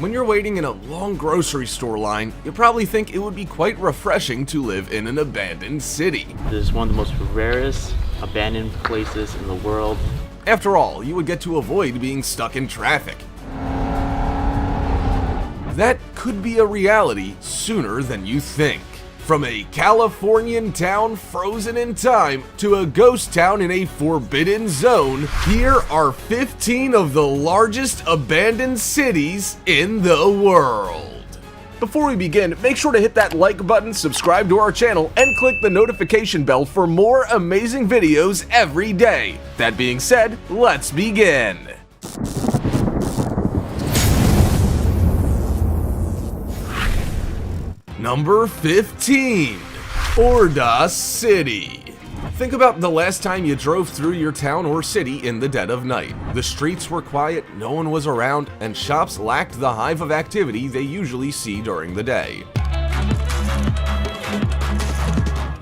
When you're waiting in a long grocery store line, you probably think it would be quite refreshing to live in an abandoned city. This is one of the most rarest abandoned places in the world. After all, you would get to avoid being stuck in traffic. That could be a reality sooner than you think. From a Californian town frozen in time to a ghost town in a forbidden zone, here are 15 of the largest abandoned cities in the world. Before we begin, make sure to hit that like button, subscribe to our channel, and click the notification bell for more amazing videos every day. That being said, let's begin. Number 15. Ordos City. Think about the last time you drove through your town or city in the dead of night. The streets were quiet, no one was around, and shops lacked the hive of activity they usually see during the day.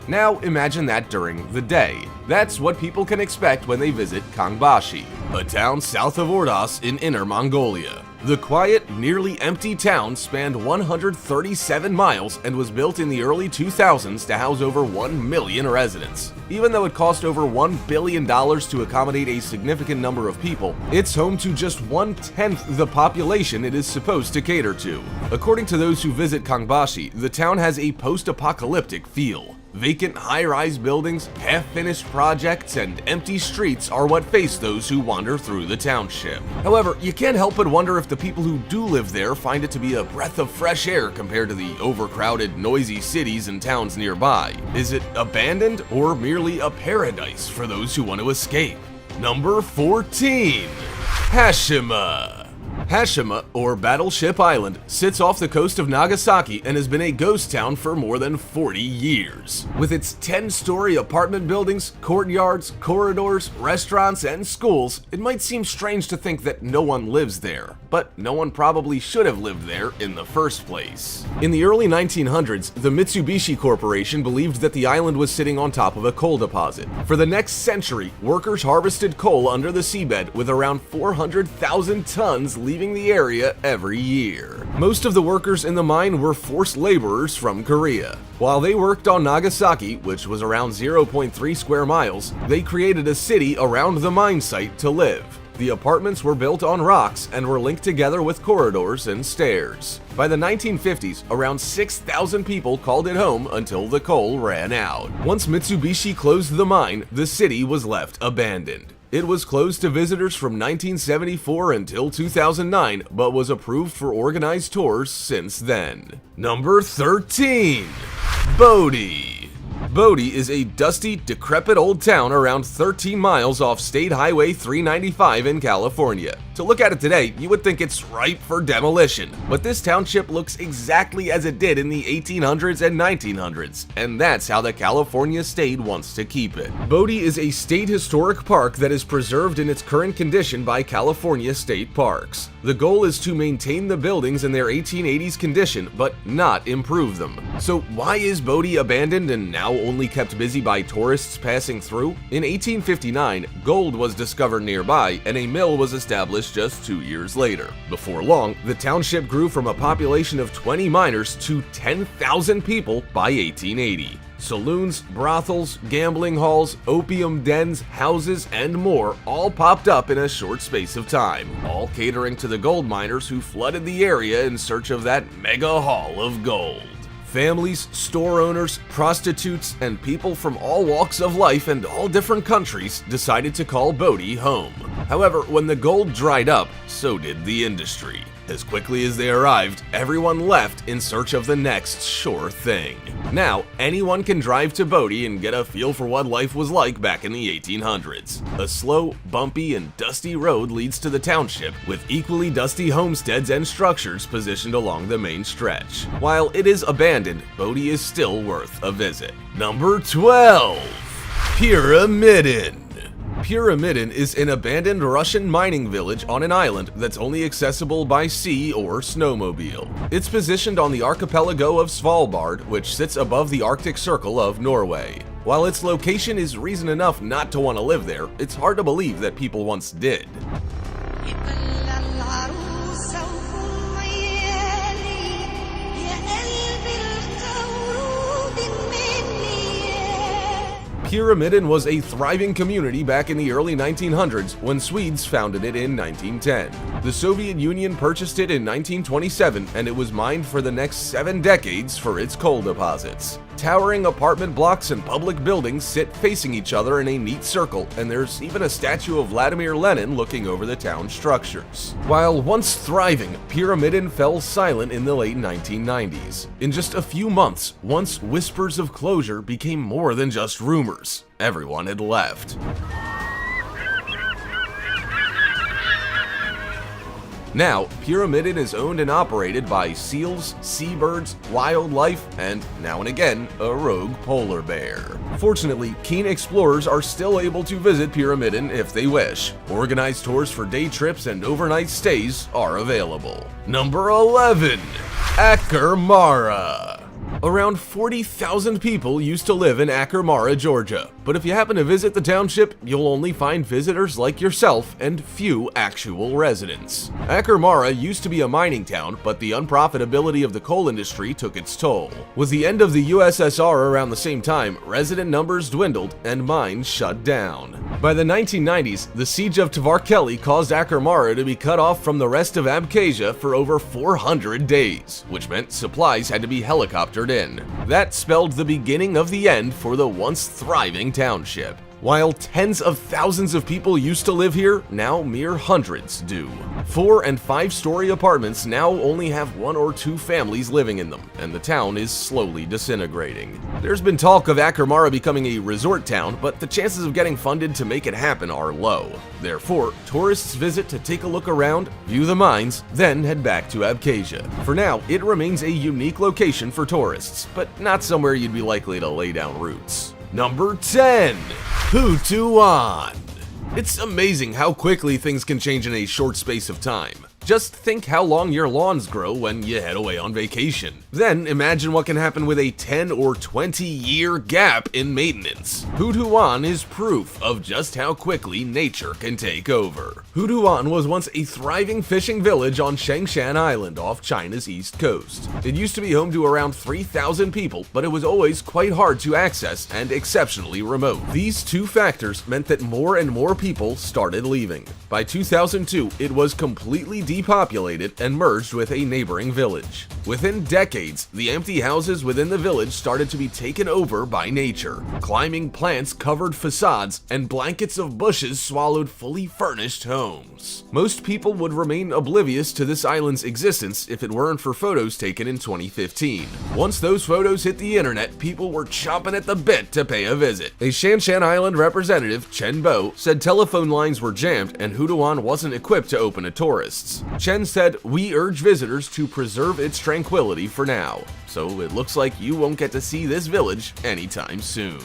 Now imagine that during the day. That's what people can expect when they visit Kangbashi, a town south of Ordos in Inner Mongolia. The quiet, nearly empty town spanned 137 miles and was built in the early 2000s to house over 1 million residents. Even though it cost over $1 billion to accommodate a significant number of people, it's home to just 1/10 the population it is supposed to cater to. According to those who visit Kangbashi, the town has a post-apocalyptic feel. Vacant high-rise buildings, half-finished projects, and empty streets are what face those who wander through the township. However, you can't help but wonder if the people who do live there find it to be a breath of fresh air compared to the overcrowded, noisy cities and towns nearby. Is it abandoned or merely a paradise for those who want to escape? Number 14. Hashima. Hashima, or Battleship Island, sits off the coast of Nagasaki and has been a ghost town for more than 40 years. With its 10-story apartment buildings, courtyards, corridors, restaurants, and schools, it might seem strange to think that no one lives there, but no one probably should have lived there in the first place. In the early 1900s, the Mitsubishi Corporation believed that the island was sitting on top of a coal deposit. For the next century, workers harvested coal under the seabed, with around 400,000 tons leaving the area every year. Most of the workers in the mine were forced laborers from Korea. While they worked on Nagasaki, which was around 0.3 square miles, they created a city around the mine site to live. The apartments were built on rocks and were linked together with corridors and stairs. By the 1950s, around 6,000 people called it home until the coal ran out. Once Mitsubishi closed the mine, the city was left abandoned. It was closed to visitors from 1974 until 2009, but was approved for organized tours since then. Number 13. Bodie. Bodie is a dusty, decrepit old town around 13 miles off State Highway 395 in California. To look at it today, you would think it's ripe for demolition, but this township looks exactly as it did in the 1800s and 1900s, and that's how the California state wants to keep it. Bodie is a state historic park that is preserved in its current condition by California State Parks. The goal is to maintain the buildings in their 1880s condition, but not improve them. So why is Bodie abandoned and now only kept busy by tourists passing through? In 1859, gold was discovered nearby, and a mill was established just 2 years later. Before long, the township grew from a population of 20 miners to 10,000 people by 1880. Saloons, brothels, gambling halls, opium dens, houses, and more all popped up in a short space of time, all catering to the gold miners who flooded the area in search of that mega haul of gold. Families, store owners, prostitutes, and people from all walks of life and all different countries decided to call Bodie home. However, when the gold dried up, so did the industry. As quickly as they arrived, everyone left in search of the next sure thing. Now, anyone can drive to Bodie and get a feel for what life was like back in the 1800s. A slow, bumpy, and dusty road leads to the township, with equally dusty homesteads and structures positioned along the main stretch. While it is abandoned, Bodie is still worth a visit. Number 12. Pyramidin. Pyramidin is an abandoned Russian mining village on an island that's only accessible by sea or snowmobile. It's positioned on the archipelago of Svalbard, which sits above the Arctic Circle of Norway. While its location is reason enough not to want to live there, it's hard to believe that people once did. Pyramiden was a thriving community back in the early 1900s when Swedes founded it in 1910. The Soviet Union purchased it in 1927, and it was mined for the next 7 decades for its coal deposits. Towering apartment blocks and public buildings sit facing each other in a neat circle, and there's even a statue of Vladimir Lenin looking over the town structures. While once thriving, Pyramiden fell silent in the late 1990s. In just a few months, once whispers of closure became more than just rumors. Everyone had left. Now, Pyramiden is owned and operated by seals, seabirds, wildlife, and now and again, a rogue polar bear. Fortunately, keen explorers are still able to visit Pyramiden if they wish. Organized tours for day trips and overnight stays are available. Number 11. Aker Mara. Around 40,000 people used to live in Aker Mara, Georgia, but if you happen to visit the township, you'll only find visitors like yourself and few actual residents. Aker Mara used to be a mining town, but the unprofitability of the coal industry took its toll. With the end of the USSR around the same time, resident numbers dwindled and mines shut down. By the 1990s, the siege of Tvarkeli caused Aker Mara to be cut off from the rest of Abkhazia for over 400 days, which meant supplies had to be helicoptered in. That spelled the beginning of the end for the once thriving township. While tens of thousands of people used to live here, now mere hundreds do. 4- and 5-story apartments now only have 1 or 2 families living in them, and the town is slowly disintegrating. There's been talk of Aker Mara becoming a resort town, but the chances of getting funded to make it happen are low. Therefore, tourists visit to take a look around, view the mines, then head back to Abkhazia. For now, it remains a unique location for tourists, but not somewhere you'd be likely to lay down roots. Number 10. Butuan. It's amazing how quickly things can change in a short space of time. Just think how long your lawns grow when you head away on vacation. Then imagine what can happen with a 10 or 20-year gap in maintenance. Butuan is proof of just how quickly nature can take over. Butuan was once a thriving fishing village on Shengshan Island off China's east coast. It used to be home to around 3,000 people, but it was always quite hard to access and exceptionally remote. These 2 factors meant that more and more people started leaving. By 2002, it was completely depopulated and merged with a neighboring village. Within decades, the empty houses within the village started to be taken over by nature. Climbing plants covered facades, and blankets of bushes swallowed fully furnished homes. Most people would remain oblivious to this island's existence if it weren't for photos taken in 2015. Once those photos hit the internet, people were chomping at the bit to pay a visit. A Shanshan Island representative, Chen Bo, said telephone lines were jammed and Butuan wasn't equipped to open to tourists. Chen said, "We urge visitors to preserve its tranquility for now." So it looks like you won't get to see this village anytime soon.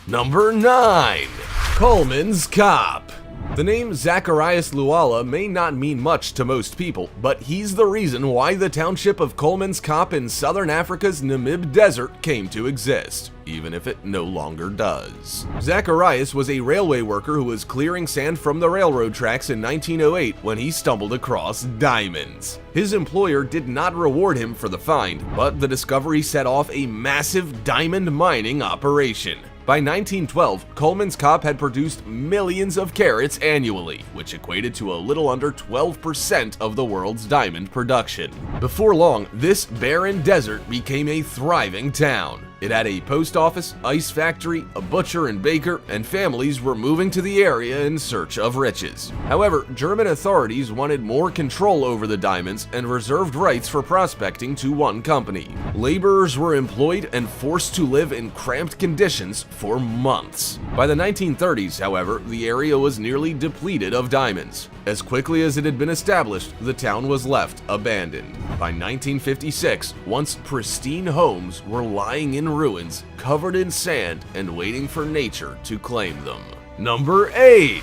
Number 9. Coleman's Cop. The name Zacharias Luala may not mean much to most people, but he's the reason why the township of Coleman's Cop in southern Africa's Namib Desert came to exist, even if it no longer does. Zacharias was a railway worker who was clearing sand from the railroad tracks in 1908 when he stumbled across diamonds. His employer did not reward him for the find, but the discovery set off a massive diamond mining operation. By 1912, Coleman's Cop had produced millions of carats annually, which equated to a little under 12% of the world's diamond production. Before long, this barren desert became a thriving town. It had a post office, ice factory, a butcher and baker, and families were moving to the area in search of riches. However, German authorities wanted more control over the diamonds and reserved rights for prospecting to one company. Laborers were employed and forced to live in cramped conditions for months. By the 1930s, however, the area was nearly depleted of diamonds. As quickly as it had been established, the town was left abandoned. By 1956, once pristine homes were lying in ruins, covered in sand, and waiting for nature to claim them. Number 8.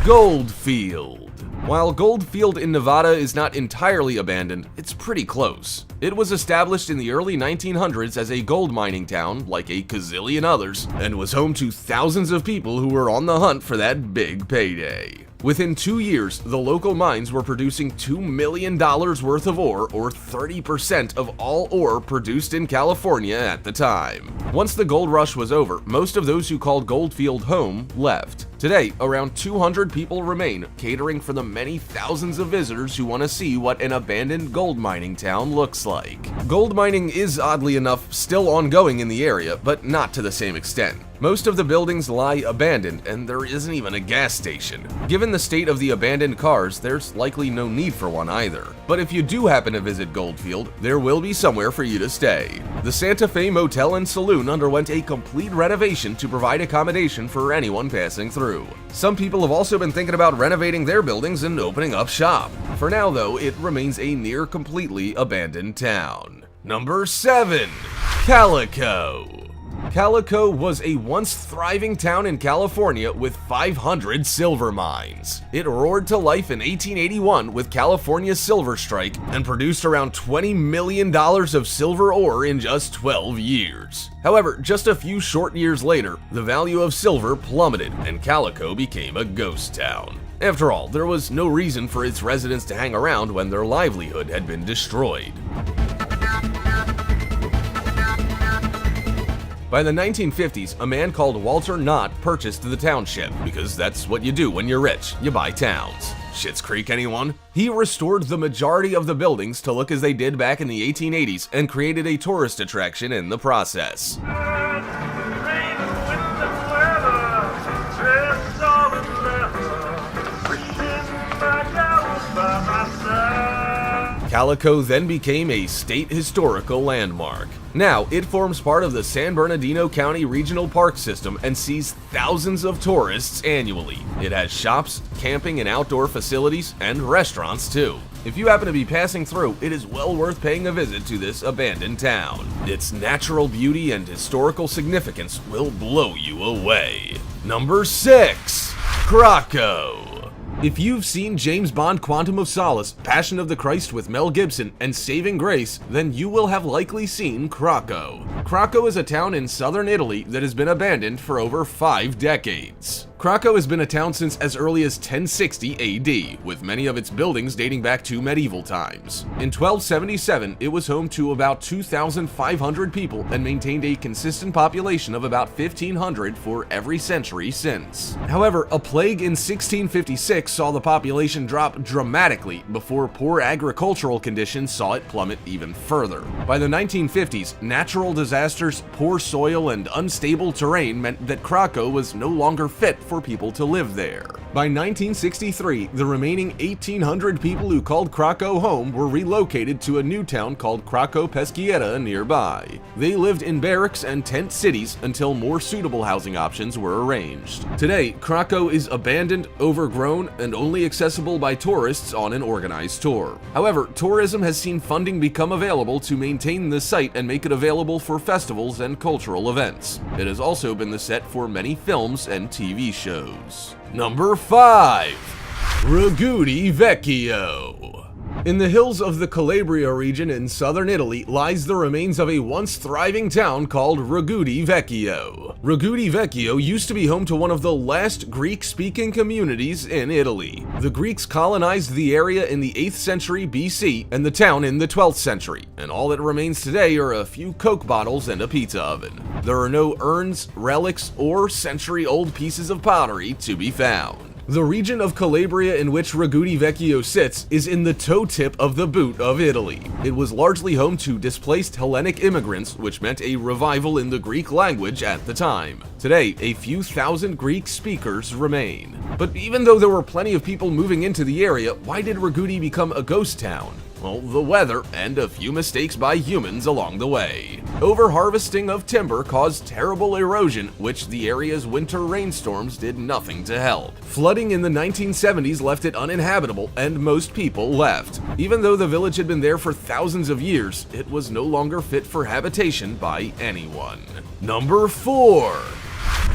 Goldfield. While Goldfield in Nevada is not entirely abandoned, it's pretty close. It was established in the early 1900s as a gold mining town, like a gazillion others, and was home to thousands of people who were on the hunt for that big payday. Within 2 years, the local mines were producing $2 million worth of ore, or 30% of all ore produced in California at the time. Once the gold rush was over, most of those who called Goldfield home left. Today, around 200 people remain, catering for the many thousands of visitors who want to see what an abandoned gold mining town looks like. Gold mining is, oddly enough, still ongoing in the area, but not to the same extent. Most of the buildings lie abandoned, and there isn't even a gas station. Given the state of the abandoned cars, there's likely no need for one either. But if you do happen to visit Goldfield, there will be somewhere for you to stay. The Santa Fe Motel and Saloon underwent a complete renovation to provide accommodation for anyone passing through. Some people have also been thinking about renovating their buildings and opening up shop. For now, though, it remains a near completely abandoned town. Number 7. Calico. Calico was a once thriving town in California with 500 silver mines. It roared to life in 1881 with California's silver strike and produced around $20 million of silver ore in just 12 years. However, just a few short years later, the value of silver plummeted and Calico became a ghost town. After all, there was no reason for its residents to hang around when their livelihood had been destroyed. By the 1950s, a man called Walter Knott purchased the township, because that's what you do when you're rich, you buy towns. Schitt's Creek, anyone? He restored the majority of the buildings to look as they did back in the 1880s and created a tourist attraction in the process. Calico then became a state historical landmark. Now, it forms part of the San Bernardino County Regional Park System and sees thousands of tourists annually. It has shops, camping and outdoor facilities, and restaurants too. If you happen to be passing through, it is well worth paying a visit to this abandoned town. Its natural beauty and historical significance will blow you away. Number 6. Krakow. If you've seen James Bond Quantum of Solace, Passion of the Christ with Mel Gibson, and Saving Grace, then you will have likely seen Krakow. Krakow is a town in southern Italy that has been abandoned for over 5 decades. Krakow has been a town since as early as 1060 AD, with many of its buildings dating back to medieval times. In 1277, it was home to about 2,500 people and maintained a consistent population of about 1,500 for every century since. However, a plague in 1656 saw the population drop dramatically before poor agricultural conditions saw it plummet even further. By the 1950s, natural disasters, poor soil, and unstable terrain meant that Krakow was no longer fit for people to live there. By 1963, the remaining 1,800 people who called Krakow home were relocated to a new town called Krakow Peschiera nearby. They lived in barracks and tent cities until more suitable housing options were arranged. Today, Krakow is abandoned, overgrown, and only accessible by tourists on an organized tour. However, tourism has seen funding become available to maintain the site and make it available for festivals and cultural events. It has also been the set for many films and TV shows. Number 5. Ragudi Vecchio. In the hills of the Calabria region in southern Italy lies the remains of a once thriving town called Ragudi Vecchio. Ragudi Vecchio used to be home to one of the last Greek-speaking communities in Italy. The Greeks colonized the area in the 8th century BC and the town in the 12th century, and all that remains today are a few Coke bottles and a pizza oven. There are no urns, relics, or century-old pieces of pottery to be found. The region of Calabria in which Ragudi Vecchio sits is in the toe tip of the boot of Italy. It was largely home to displaced Hellenic immigrants, which meant a revival in the Greek language at the time. Today, a few thousand Greek speakers remain. But even though there were plenty of people moving into the area, why did Ragudi become a ghost town? Well, the weather and a few mistakes by humans along the way. Overharvesting of timber caused terrible erosion, which the area's winter rainstorms did nothing to help. Flooding in the 1970s left it uninhabitable, and most people left. Even though the village had been there for thousands of years, it was no longer fit for habitation by anyone. Number 4.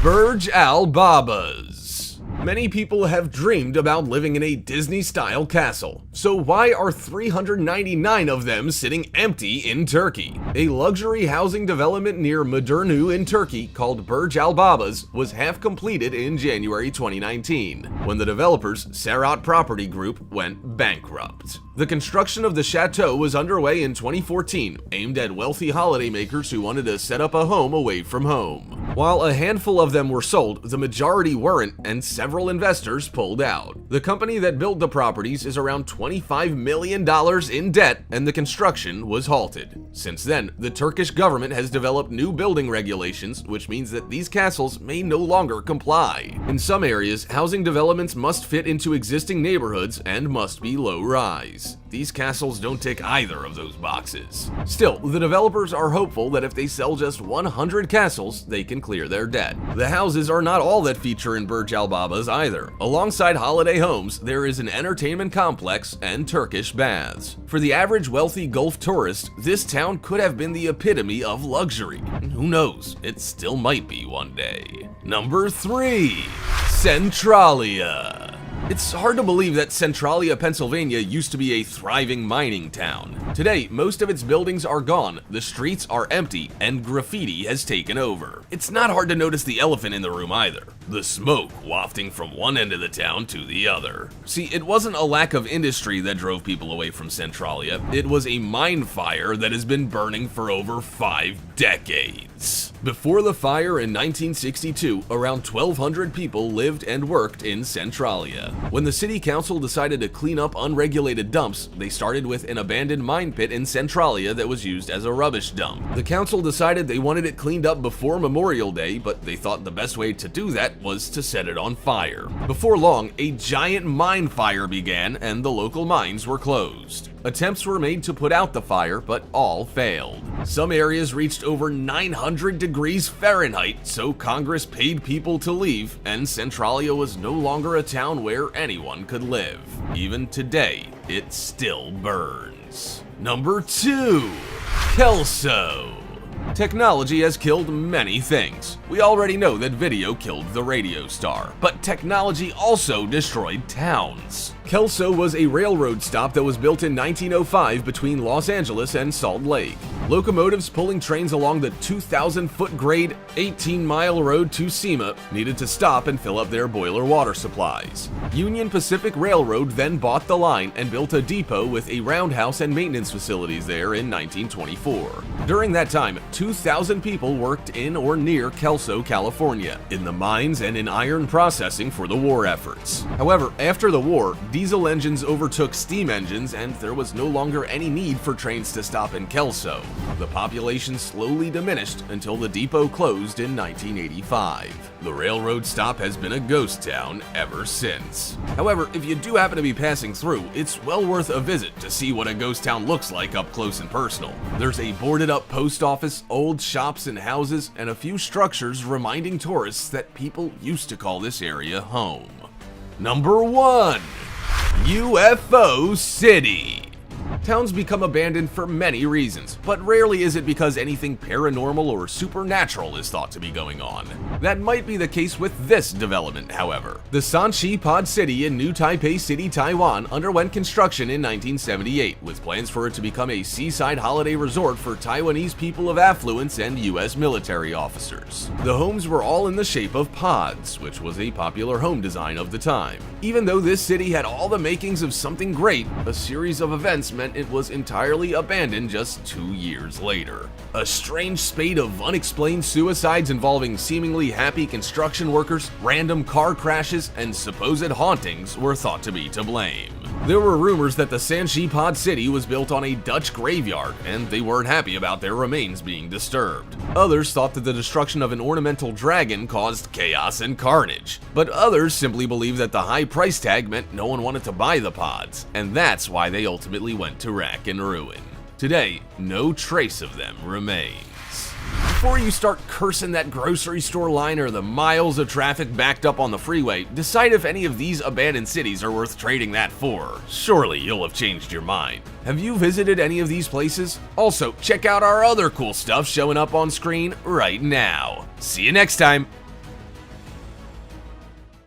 Burj Al Babas. Many people have dreamed about living in a Disney-style castle, so why are 399 of them sitting empty in Turkey? A luxury housing development near Mudurnu in Turkey called Burj Al Babas was half completed in January 2019, when the developers Serhat Property Group went bankrupt. The construction of the chateau was underway in 2014, aimed at wealthy holidaymakers who wanted to set up a home away from home. While a handful of them were sold, the majority weren't, and several investors pulled out. The company that built the properties is around $25 million in debt, and the construction was halted. Since then, the Turkish government has developed new building regulations, which means that these castles may no longer comply. In some areas, housing developments must fit into existing neighborhoods and must be low-rise. These castles don't tick either of those boxes. Still, the developers are hopeful that if they sell just 100 castles, they can clear their debt. The houses are not all that feature in Burj Al Babas either. Alongside holiday homes, there is an entertainment complex and Turkish baths. For the average wealthy Gulf tourist, this town could have been the epitome of luxury. And who knows, it still might be one day. Number 3. Centralia. It's hard to believe that Centralia, Pennsylvania used to be a thriving mining town. Today, most of its buildings are gone, the streets are empty, and graffiti has taken over. It's not hard to notice the elephant in the room either. The smoke wafting from one end of the town to the other. See, it wasn't a lack of industry that drove people away from Centralia. It was a mine fire that has been burning for over 5 decades. Before the fire in 1962, around 1,200 people lived and worked in Centralia. When the city council decided to clean up unregulated dumps, they started with an abandoned mine pit in Centralia that was used as a rubbish dump. The council decided they wanted it cleaned up before Memorial Day, but they thought the best way to do that was to set it on fire. Before long, a giant mine fire began and the local mines were closed. Attempts were made to put out the fire, but all failed. Some areas reached over 900 degrees Fahrenheit, so Congress paid people to leave, and Centralia was no longer a town where anyone could live. Even today, it still burns. Number 2. Kelso. Technology has killed many things. We already know that video killed the radio star, but technology also destroyed towns. Kelso was a railroad stop that was built in 1905 between Los Angeles and Salt Lake. Locomotives pulling trains along the 2,000-foot grade 18-mile road to SEMA needed to stop and fill up their boiler water supplies. Union Pacific Railroad then bought the line and built a depot with a roundhouse and maintenance facilities there in 1924. During that time, 2,000 people worked in or near Kelso, California, in the mines and in iron processing for the war efforts. However, after the war, diesel engines overtook steam engines and there was no longer any need for trains to stop in Kelso. The population slowly diminished until the depot closed in 1985. The railroad stop has been a ghost town ever since. However, if you do happen to be passing through, it's well worth a visit to see what a ghost town looks like up close and personal. There's a boarded up post office, old shops and houses, and a few structures reminding tourists that people used to call this area home. Number 1. UFO City. Towns become abandoned for many reasons, but rarely is it because anything paranormal or supernatural is thought to be going on. That might be the case with this development, however. The Sanchi Pod City in New Taipei City, Taiwan underwent construction in 1978, with plans for it to become a seaside holiday resort for Taiwanese people of affluence and US military officers. The homes were all in the shape of pods, which was a popular home design of the time. Even though this city had all the makings of something great, a series of events meant it was entirely abandoned just 2 years later. A strange spate of unexplained suicides involving seemingly happy construction workers, random car crashes, and supposed hauntings were thought to be to blame. There were rumors that the Sanchi Pod City was built on a Dutch graveyard, and they weren't happy about their remains being disturbed. Others thought that the destruction of an ornamental dragon caused chaos and carnage, but others simply believed that the high price tag meant no one wanted to buy the pods, and that's why they ultimately went to rack and ruin. Today, no trace of them remains. Before you start cursing that grocery store line or the miles of traffic backed up on the freeway, decide if any of these abandoned cities are worth trading that for. Surely you'll have changed your mind. Have you visited any of these places? Also, check out our other cool stuff showing up on screen right now. See you next time!